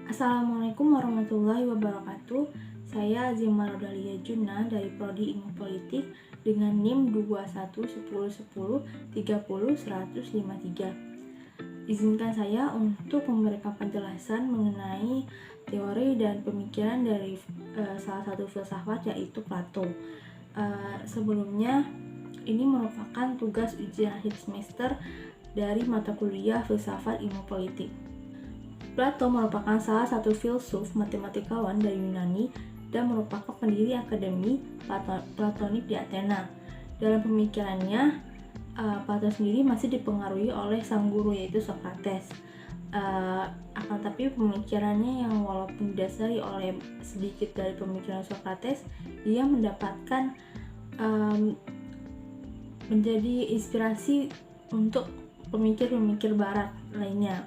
Assalamualaikum warahmatullahi wabarakatuh. Saya Azimah Rodalia Juna dari Prodi Ilmu Politik dengan NIM 211010300153. Izinkan saya untuk memberikan penjelasan mengenai teori dan pemikiran dari salah satu filsafat, yaitu Plato. Sebelumnya, ini merupakan tugas ujian akhir semester dari mata kuliah Filsafat Ilmu Politik. Plato merupakan salah satu filsuf matematikawan dari Yunani dan merupakan pendiri akademi Platonik di Athena. Dalam pemikirannya, Plato sendiri masih dipengaruhi oleh sang guru, yaitu Socrates. Akan tapi pemikirannya yang walaupun didasari oleh sedikit dari pemikiran Socrates, dia mendapatkan menjadi inspirasi untuk pemikir-pemikir barat lainnya.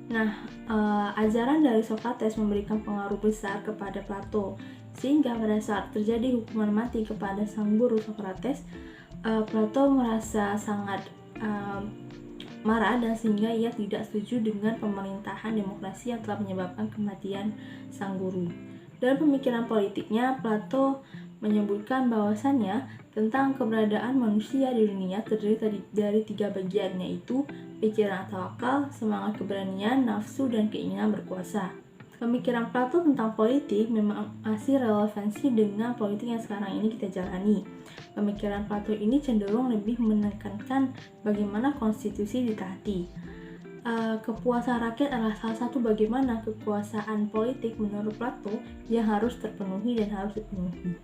Nah, ajaran dari Socrates memberikan pengaruh besar kepada Plato, sehingga pada saat terjadi hukuman mati kepada sang guru Socrates, Plato merasa sangat marah dan sehingga ia tidak setuju dengan pemerintahan demokrasi yang telah menyebabkan kematian sang guru. Dalam pemikiran politiknya, Plato menyebutkan bahwasannya tentang keberadaan manusia di dunia terdiri dari 3 bagian, yaitu pikiran atau akal, semangat keberanian, nafsu, dan keinginan berkuasa. Pemikiran Plato tentang politik memang masih relevansi dengan politik yang sekarang ini kita jalani. Pemikiran Plato ini cenderung lebih menekankan bagaimana konstitusi ditaati. Kepuasan rakyat adalah salah satu bagaimana kekuasaan politik menurut Plato yang harus terpenuhi dan harus dipenuhi.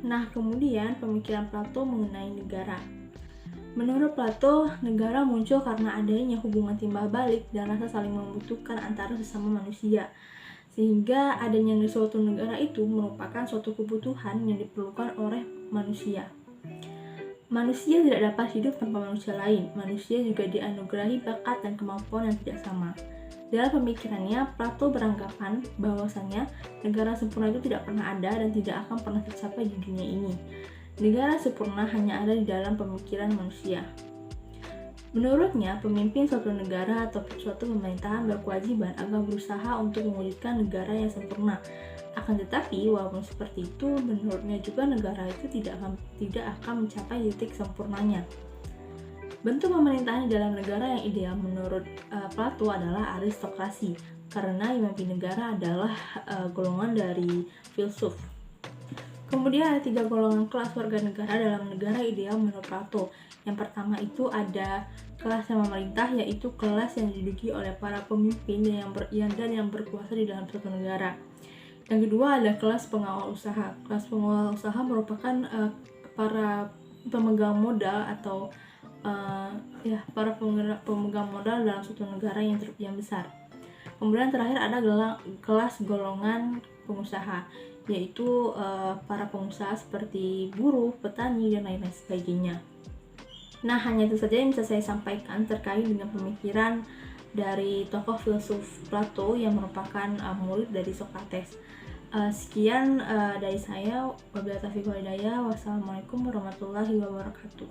Nah, kemudian pemikiran Plato mengenai negara. Menurut Plato, negara muncul karena adanya hubungan timbal balik dan rasa saling membutuhkan antara sesama manusia. Sehingga adanya suatu negara itu merupakan suatu kebutuhan yang diperlukan oleh manusia. Manusia tidak dapat hidup tanpa manusia lain. Manusia juga dianugerahi bakat dan kemampuan yang tidak sama. Dalam pemikirannya, Plato beranggapan bahwasannya negara sempurna itu tidak pernah ada dan tidak akan pernah tercapai di dunia ini. Negara sempurna hanya ada di dalam pemikiran manusia. Menurutnya, pemimpin suatu negara atau suatu pemerintahan berkewajiban agar berusaha untuk mewujudkan negara yang sempurna. Akan tetapi, walaupun seperti itu, menurutnya juga negara itu tidak akan mencapai titik sempurnanya. Bentuk pemerintahan di dalam negara yang ideal menurut Plato adalah aristokrasi, karena yang memimpin negara adalah golongan dari filsuf. Kemudian ada 3 golongan kelas warga negara dalam negara ideal menurut Plato. Yang pertama itu ada kelas yang memerintah, yaitu kelas yang diduduki oleh para pemimpin dan yang berkuasa di dalam suatu negara. Yang kedua ada kelas pengawal usaha. Kelas pengawal usaha merupakan para pemegang modal atau para pemegang modal dalam suatu negara yang besar. Kemudian terakhir ada kelas golongan pengusaha, yaitu para pengusaha seperti buruh, petani, dan lain-lain sebagainya. Nah, hanya itu saja yang bisa saya sampaikan terkait dengan pemikiran dari tokoh filsuf Plato yang merupakan murid dari Socrates. Sekian dari saya. Wabillahi taufiq wal hidayah. Wassalamualaikum warahmatullahi wabarakatuh.